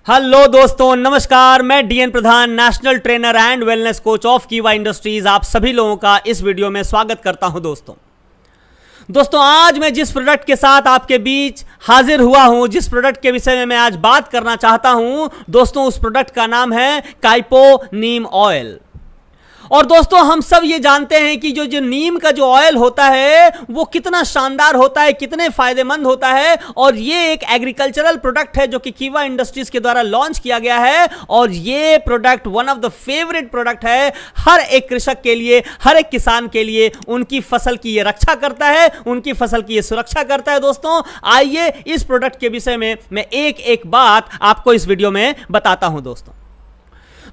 Hello दोस्तों, नमस्कार। मैं D N Pradhan, national trainer and wellness coach of Kiwa industries, आप सभी लोगों का इस वीडियो में स्वागत करता हूं। दोस्तों आज मैं जिस प्रोडक्ट के साथ आपके बीच हाजिर हुआ हूं, जिस प्रोडक्ट के विषय में मैं आज बात करना चाहता हूं दोस्तों, उस प्रोडक्ट का नाम है काइपो नीम ऑयल। और दोस्तों हम सब ये जानते हैं कि जो नीम का जो ऑयल होता है वो कितना शानदार होता है, कितने फायदेमंद होता है। और ये एक एग्रीकल्चरल प्रोडक्ट है जो कि कीवा इंडस्ट्रीज के द्वारा लॉन्च किया गया है। और ये product one of the favourite product है हर एक कृषक के लिए, हर एक किसान के लिए। उनकी फसल की ये रक्षा करता है, उनकी फसल की ये सुरक्षा करता है। दोस्तों आइए इस प्रोडक्ट के विषय में मैं एक एक बात आपको इस वीडियो में बताता हूं।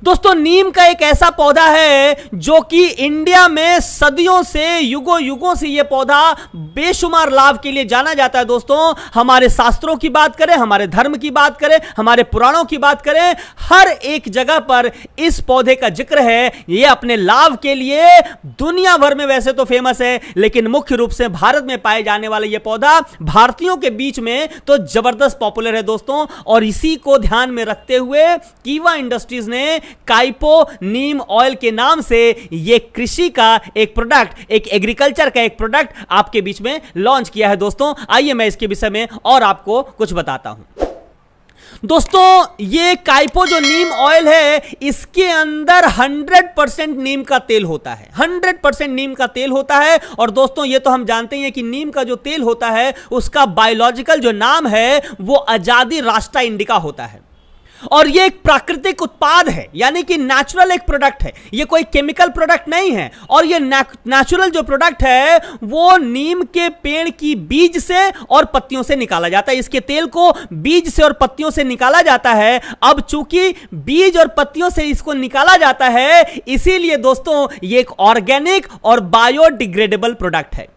दोस्तों नीम का एक ऐसा पौधा है जो कि इंडिया में सदियों से, युगों युगों से यह पौधा बेशुमार लाभ के लिए जाना जाता है। दोस्तों हमारे शास्त्रों की बात करें, हमारे धर्म की बात करें, हमारे पुराणों की बात करें, हर एक जगह पर इस पौधे का जिक्र है। यह अपने लाभ के लिए दुनिया भर में वैसे तो फेमस है, लेकिन मुख्य रूप से भारत में पाए जाने वाला यह पौधा भारतीयों के बीच में तो जबरदस्त पॉपुलर है दोस्तों। और इसी को ध्यान में रखते हुए कीवा इंडस्ट्रीज ने काइपो नीम ऑयल के नाम से ये कृषि का एक प्रोडक्ट, एक एग्रीकल्चर का एक प्रोडक्ट आपके बीच में लॉन्च किया है। दोस्तों आइए मैं इसके विषय में और आपको कुछ बताता हूं। दोस्तों ये काइपो जो नीम ऑयल है, इसके अंदर 100% नीम का तेल होता है, 100% नीम का तेल होता है। और दोस्तों ये तो हम जानते हैं कि नीम का जो तेल होता है उसका बायोलॉजिकल जो नाम है वो अजादी रास्टा इंडिका होता है। और ये एक प्राकृतिक उत्पाद है, यानी कि नेचुरल एक प्रोडक्ट है, ये कोई केमिकल प्रोडक्ट नहीं है। और ये नेचुरल जो प्रोडक्ट है वो नीम के पेड़ की बीज से और पत्तियों से निकाला जाता है। इसके तेल को बीज से और पत्तियों से निकाला जाता है। अब चूंकि बीज और पत्तियों से इसको निकाला जाता है, इसीलिए दोस्तों ये एक ऑर्गेनिक और बायोडिग्रेडेबल प्रोडक्ट है।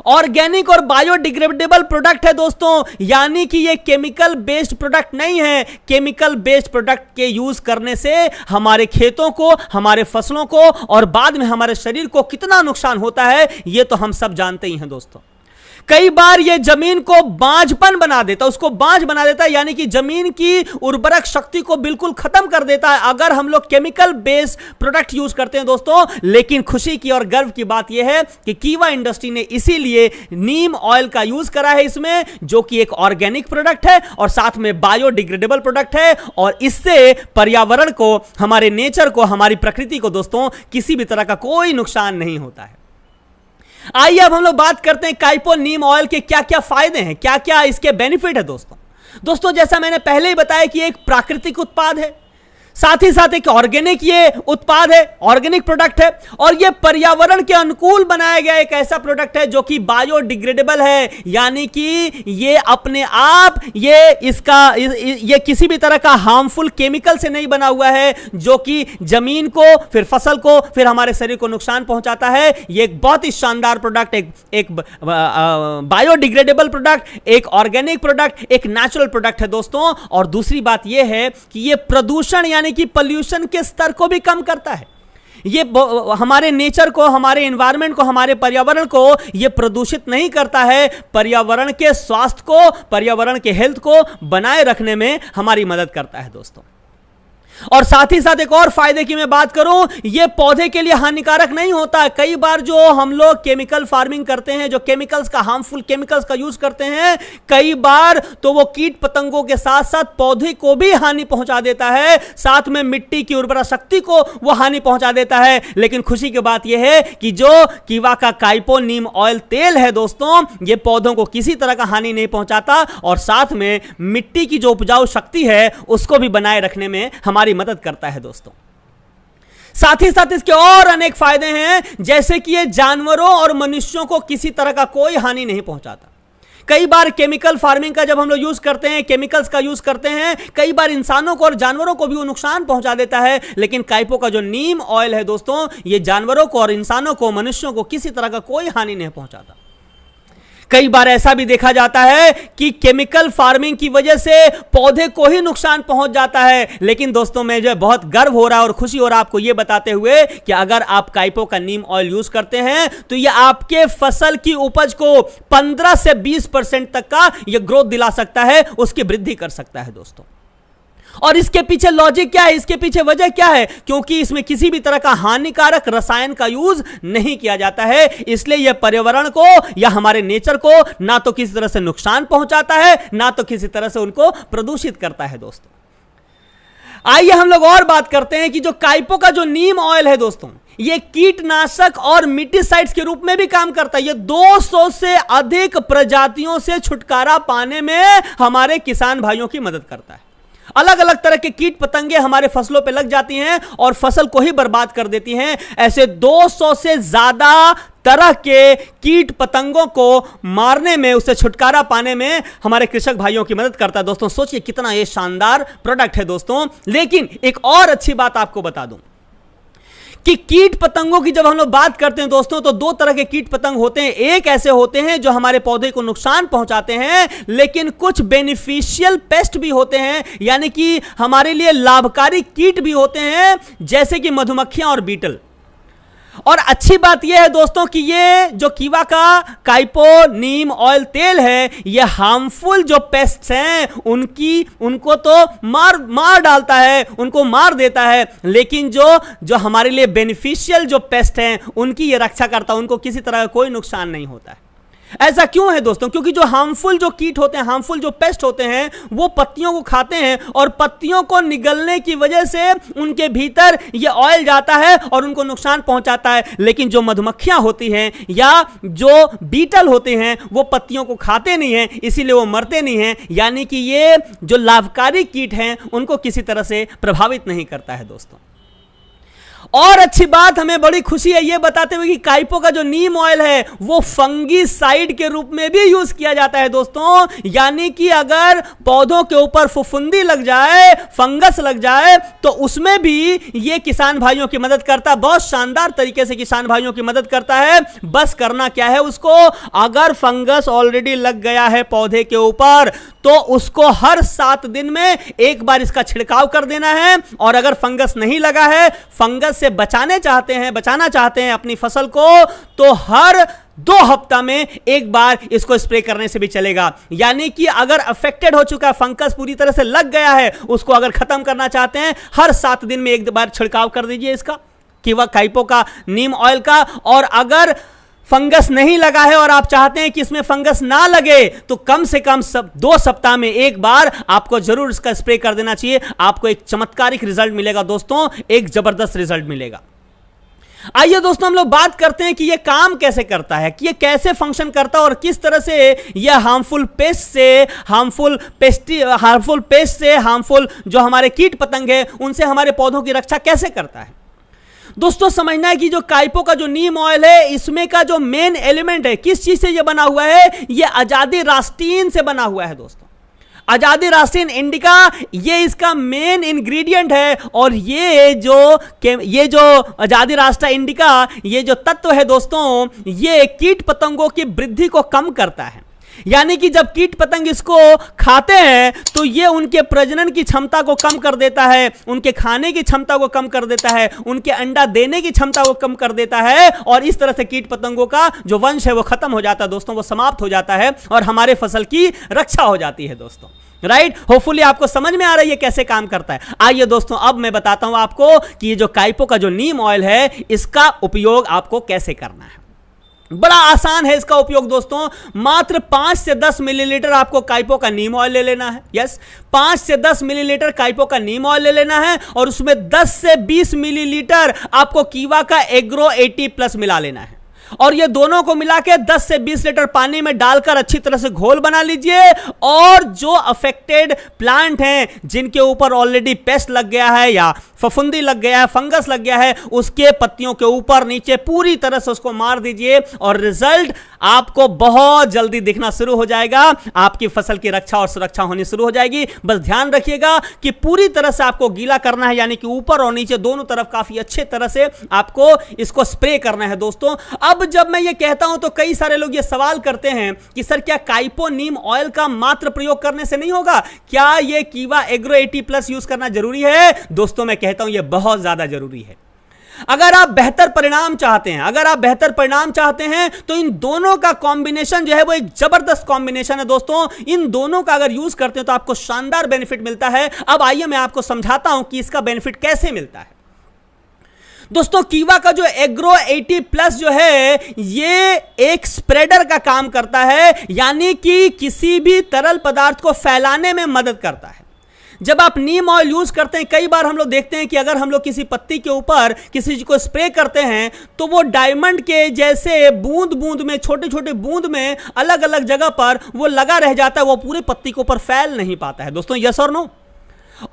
ऑर्गेनिक और बायोडिग्रेडेबल प्रोडक्ट है दोस्तों, यानी कि ये केमिकल बेस्ड प्रोडक्ट नहीं है। केमिकल बेस्ड प्रोडक्ट के यूज करने से हमारे खेतों को, हमारे फसलों को और बाद में हमारे शरीर को कितना नुकसान होता है ये तो हम सब जानते ही हैं दोस्तों। कई बार ये जमीन को बांझपन बना देता है, उसको बांझ बना देता है, यानी कि जमीन की उर्वरक शक्ति को बिल्कुल खत्म कर देता है अगर हम लोग केमिकल बेस्ड प्रोडक्ट यूज करते हैं दोस्तों। लेकिन खुशी की और गर्व की बात यह है कि कीवा इंडस्ट्री ने इसीलिए नीम ऑयल का यूज करा है इसमें, जो कि एक ऑर्गेनिक प्रोडक्ट है और साथ में बायोडिग्रेडेबल प्रोडक्ट है। और इससे पर्यावरण को, हमारे नेचर को, हमारी प्रकृति को दोस्तों किसी भी तरह का कोई नुकसान नहीं होता है। आइए अब हम लोग बात करते हैं काइपो नीम ऑयल के क्या क्या फायदे हैं, क्या क्या इसके बेनिफिट है दोस्तों जैसा मैंने पहले ही बताया कि एक प्राकृतिक उत्पाद है, साथ ही साथ एक ऑर्गेनिक ये उत्पाद है, ऑर्गेनिक प्रोडक्ट है। और ये पर्यावरण के अनुकूल बनाया गया एक ऐसा प्रोडक्ट है जो कि बायोडिग्रेडेबल है, यानी कि ये अपने आप ये किसी भी तरह का हार्मफुल केमिकल से नहीं बना हुआ है जो कि जमीन को, फिर फसल को, फिर हमारे शरीर को नुकसान पहुंचाता है। ये एक बहुत ही शानदार प्रोडक्ट, एक बायोडिग्रेडेबल प्रोडक्ट, एक ऑर्गेनिक प्रोडक्ट, एक नेचुरल प्रोडक्ट है दोस्तों। और दूसरी बात यह है कि ये प्रदूषण यानी कि पॉल्यूशन के स्तर को भी कम करता है। ये हमारे नेचर को, हमारे एनवायरनमेंट को, हमारे पर्यावरण को ये प्रदूषित नहीं करता है। पर्यावरण के स्वास्थ्य को, पर्यावरण के हेल्थ को बनाए रखने में हमारी मदद करता है दोस्तों। और साथ ही साथ एक और फायदे की मैं बात करूं, ये पौधे के लिए हानिकारक नहीं होता। कई बार जो हम लोग केमिकल फार्मिंग करते हैं, जो केमिकल्स का, हार्मफुल केमिकल्स का यूज करते हैं, कई बार तो वो कीट पतंगों के साथ साथ पौधे को भी हानि पहुंचा देता है, साथ में मिट्टी की उर्वरा शक्ति को वो हानि पहुंचा देता है। लेकिन खुशी की बात यह है कि जो कीवा का काइपो नीम ऑयल तेल है दोस्तों, ये पौधों को किसी तरह का हानि नहीं पहुंचाता और साथ में मिट्टी की जो उपजाऊ शक्ति है उसको भी बनाए रखने में हमारी मदद करता है दोस्तों। साथ ही साथ इसके और अनेक फायदे हैं, जैसे कि ये जानवरों और मनुष्यों को किसी तरह का कोई हानि नहीं पहुंचाता। कई बार केमिकल फार्मिंग का जब हम लोग यूज करते हैं, केमिकल्स का यूज करते हैं, कई बार इंसानों को और जानवरों को भी वो नुकसान पहुंचा देता है। लेकिन काइपो का जो नीम ऑयल है दोस्तों, ये जानवरों को और इंसानों को, मनुष्यों को किसी तरह का कोई हानि नहीं पहुंचाता। कई बार ऐसा भी देखा जाता है कि केमिकल फार्मिंग की वजह से पौधे को ही नुकसान पहुंच जाता है। लेकिन दोस्तों मैं जो बहुत गर्व हो रहा है और खुशी हो रहा है आपको यह बताते हुए कि अगर आप काइपो का नीम ऑयल यूज करते हैं तो यह आपके फसल की उपज को 15 से 20% तक का यह ग्रोथ दिला सकता है, उसकी वृद्धि कर सकता है दोस्तों। और इसके पीछे लॉजिक क्या है, इसके पीछे वजह क्या है? क्योंकि इसमें किसी भी तरह का हानिकारक रसायन का यूज नहीं किया जाता है, इसलिए यह पर्यावरण को या हमारे नेचर को ना तो किसी तरह से नुकसान पहुंचाता है, ना तो किसी तरह से उनको प्रदूषित करता है। दोस्तों आइए हम लोग और बात करते हैं कि जो काइपो का जो नीम ऑयल है दोस्तों, ये कीटनाशक और मिटीसाइड्स के रूप में भी काम करता है। ये 200 से अधिक प्रजातियों से छुटकारा पाने में हमारे किसान भाइयों की मदद करता है। अलग अलग तरह के कीट पतंगे हमारे फसलों पे लग जाती हैं और फसल को ही बर्बाद कर देती हैं। ऐसे 200 से ज्यादा तरह के कीट पतंगों को मारने में, उससे छुटकारा पाने में हमारे कृषक भाइयों की मदद करता है। दोस्तों सोचिए कितना ये शानदार प्रोडक्ट है दोस्तों। लेकिन एक और अच्छी बात आपको बता दूं कि कीट पतंगों की जब हम लोग बात करते हैं दोस्तों, तो दो तरह के कीट पतंग होते हैं। एक ऐसे होते हैं जो हमारे पौधे को नुकसान पहुंचाते हैं, लेकिन कुछ बेनिफिशियल पेस्ट भी होते हैं, यानी कि हमारे लिए लाभकारी कीट भी होते हैं, जैसे कि मधुमक्खियां और बीटल। और अच्छी बात यह है दोस्तों कि ये जो कीवा का काइपो नीम ऑयल तेल है, ये हार्मफुल जो पेस्ट्स हैं उनको तो मार डालता है, उनको मार देता है, लेकिन जो हमारे लिए बेनिफिशियल जो पेस्ट हैं उनकी ये रक्षा करता है, उनको किसी तरह का कोई नुकसान नहीं होता है। ऐसा क्यों है दोस्तों? क्योंकि जो हार्मफुल जो कीट होते हैं, हार्मफुल जो पेस्ट होते हैं, वो पत्तियों को खाते हैं और पत्तियों को निगलने की वजह से उनके भीतर ये ऑयल जाता है और उनको नुकसान पहुंचाता है। लेकिन जो मधुमक्खियां होती हैं या जो बीटल होते हैं, वो पत्तियों को खाते नहीं हैं, इसीलिए वो मरते नहीं हैं। यानी कि ये जो लाभकारी कीट हैं उनको किसी तरह से प्रभावित नहीं करता है दोस्तों। और अच्छी बात हमें बड़ी खुशी है ये बताते हुए कि काइपो का जो नीम ऑयल है वो फंगीसाइड के रूप में भी यूज किया जाता है दोस्तों। यानी कि अगर पौधों के ऊपर फफूंदी लग जाए, फंगस लग जाए, तो उसमें भी ये किसान भाइयों की मदद करता है। बहुत शानदार तरीके से किसान भाइयों की मदद करता है। बस करना क्या है उसको, अगर फंगस ऑलरेडी लग गया है पौधे के ऊपर, तो उसको हर 7 दिन में एक बार इसका छिड़काव कर देना है। और अगर फंगस नहीं लगा है, फंगस से बचाना चाहते हैं अपनी फसल को, तो हर 2 हफ्ता में एक बार इसको स्प्रे करने से भी चलेगा। यानी कि अगर अफेक्टेड हो चुका है, फंगस पूरी तरह से लग गया है, उसको अगर खत्म करना चाहते हैं, हर 7 दिन में एक बार छिड़काव कर दीजिए इसका कीवा काइपो का नीम ऑयल का। और अगर फंगस नहीं लगा है और आप चाहते हैं कि इसमें फंगस ना लगे, तो कम से कम 2 सप्ताह में एक बार आपको जरूर इसका स्प्रे कर देना चाहिए। आपको एक चमत्कारिक रिजल्ट मिलेगा दोस्तों, एक जबरदस्त रिजल्ट मिलेगा। आइए दोस्तों हम लोग बात करते हैं कि यह काम कैसे करता है, कि यह कैसे फंक्शन करता है और किस तरह से यह हार्मफुल पेस्ट से हार्मफुल जो हमारे कीट पतंग है उनसे हमारे पौधों की रक्षा कैसे करता है। दोस्तों समझना है कि जो काइपो का जो नीम ऑयल है, इसमें का जो मेन एलिमेंट है, किस चीज से ये बना हुआ है, ये अजादिरास्टीन से बना हुआ है दोस्तों। अजादिरास्टीन इंडिका ये इसका मेन इंग्रेडिएंट है। और ये जो अजादिरास्टा इंडिका ये जो तत्व है दोस्तों, ये कीट पतंगों की वृद्धि को कम करता है। यानी कि जब कीट पतंग इसको खाते हैं तो ये उनके प्रजनन की क्षमता को कम कर देता है, उनके खाने की क्षमता को कम कर देता है, उनके अंडा देने की क्षमता को कम कर देता है। और इस तरह से कीट पतंगों का जो वंश है वो खत्म हो जाता है दोस्तों, वो समाप्त हो जाता है और हमारे फसल की रक्षा हो जाती है दोस्तों। राइट, होपफुली आपको समझ में आ रहा है ये कैसे काम करता है। आइए दोस्तों अब मैं बताता हूं आपको कि ये जो काइपो का जो नीम ऑयल है, इसका उपयोग आपको कैसे करना है। बड़ा आसान है इसका उपयोग दोस्तों। मात्र 5 से 10 मिलीलीटर आपको काइपो का नीम ऑयल ले लेना है। यस, 5 से 10 मिलीलीटर काइपो का नीम ऑयल ले लेना है और उसमें 10 से 20 मिलीलीटर आपको कीवा का एग्रो 80+ मिला लेना है। और ये दोनों को मिला के 10 से 20 लीटर पानी में डालकर अच्छी तरह से घोल बना लीजिए। और जो अफेक्टेड प्लांट हैं, जिनके ऊपर ऑलरेडी पेस्ट लग गया है या फफूंदी लग गया है, फंगस लग गया है, उसके पत्तियों के ऊपर नीचे पूरी तरह से उसको मार दीजिए और रिजल्ट आपको बहुत जल्दी दिखना शुरू हो जाएगा। आपकी फसल की रक्षा और सुरक्षा होनी शुरू हो जाएगी। बस ध्यान रखिएगा कि पूरी तरह से आपको गीला करना है, यानी कि ऊपर और नीचे दोनों तरफ काफी अच्छे तरह से आपको इसको स्प्रे करना है दोस्तों। अब जब मैं ये कहता हूं तो कई सारे लोग ये सवाल करते हैं कि सर क्या काइपो नीम ऑयल का मात्र प्रयोग करने से नहीं होगा, क्या ये कीवा एग्रो 80+ यूज करना जरूरी है? दोस्तों मैं कहता हूं ये बहुत ज्यादा जरूरी है। अगर आप बेहतर परिणाम चाहते हैं, तो इन दोनों का कॉम्बिनेशन जो है वो एक जबरदस्त कॉम्बिनेशन है दोस्तों। इन दोनों का अगर यूज करते हो तो आपको शानदार बेनिफिट मिलता है। अब आइए मैं आपको समझाता हूं कि इसका बेनिफिट कैसे मिलता है। दोस्तों, कीवा का जो एग्रो 80+ जो है ये एक स्प्रेडर का काम करता है, यानी कि किसी भी तरल पदार्थ को फैलाने में मदद करता है। जब आप नीम ऑयल यूज करते हैं, कई बार हम लोग देखते हैं कि अगर हम लोग किसी पत्ती के ऊपर किसी चीज को स्प्रे करते हैं तो वो डायमंड के जैसे बूंद बूंद में, छोटे छोटे बूंद में अलग अलग जगह पर वो लगा रह जाता है, वो पूरी पत्ती के ऊपर फैल नहीं पाता है दोस्तों। यस और नो?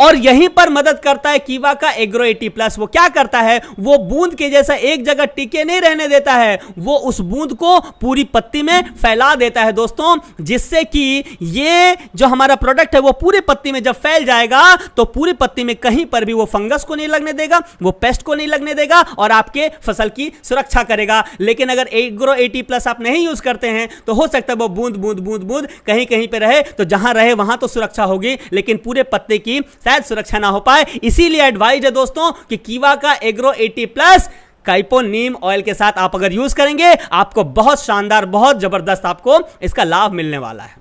और यहीं पर मदद करता है कीवा का एग्रो 80+। वो क्या करता है, वो बूंद के जैसा एक जगह टिके नहीं रहने देता है, वो उस बूंद को पूरी पत्ती में फैला देता है दोस्तों, जिससे कि ये जो हमारा प्रोडक्ट है वो पूरी पत्ती में जब फैल जाएगा तो पूरी पत्ती में कहीं पर भी वो फंगस को नहीं लगने देगा, वो पेस्ट को नहीं लगने देगा और आपके फसल की सुरक्षा करेगा। लेकिन अगर एग्रो 80+ आप नहीं यूज करते हैं तो हो सकता है वो बूंद बूंद बूंद बूंद कहीं कहीं पे रहे, तो जहां रहे वहां तो सुरक्षा होगी लेकिन पूरे पत्ते की शायद सुरक्षा ना हो पाए। इसीलिए एडवाइज है दोस्तों कि कीवा का एग्रो 80+ काइपो नीम ऑयल के साथ आप अगर यूज करेंगे, आपको बहुत शानदार, बहुत जबरदस्त आपको इसका लाभ मिलने वाला है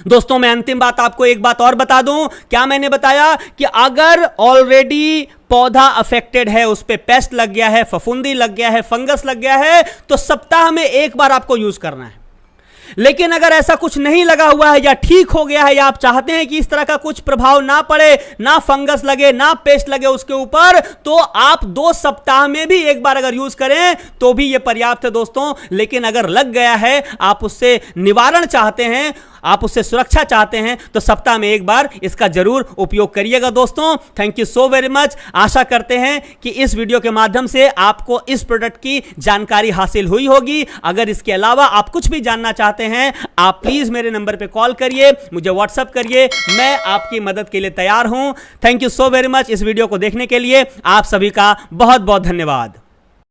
दोस्तों। मैं अंतिम बात आपको एक बात और बता दूं। क्या मैंने बताया कि अगर ऑलरेडी पौधा अफेक्टेड है, उस पे पेस्ट लग गया है, फफूंदी लग गया है, फंगस लग गया है, तो सप्ताह में एक बार आपको यूज करना है। लेकिन अगर ऐसा कुछ नहीं लगा हुआ है या ठीक हो गया है, या आप चाहते हैं कि इस तरह का कुछ प्रभाव ना पड़े, ना फंगस लगे, ना पेस्ट लगे उसके ऊपर, तो आप 2 सप्ताह में भी एक बार अगर यूज करें तो भी यह पर्याप्त है दोस्तों। लेकिन अगर लग गया है, आप उससे निवारण चाहते हैं, आप उससे सुरक्षा चाहते हैं, तो सप्ताह में एक बार इसका जरूर उपयोग करिएगा दोस्तों। Thank you so very much. आशा करते हैं कि इस वीडियो के माध्यम से आपको इस प्रोडक्ट की जानकारी हासिल हुई होगी। अगर इसके अलावा आप कुछ भी जानना चाहते हैं, आप प्लीज मेरे नंबर पे कॉल करिए, मुझे व्हाट्सएप करिए, मैं आपकी मदद के लिए तैयार हूं। Thank you so very much. इस वीडियो को देखने के लिए आप सभी का बहुत बहुत धन्यवाद।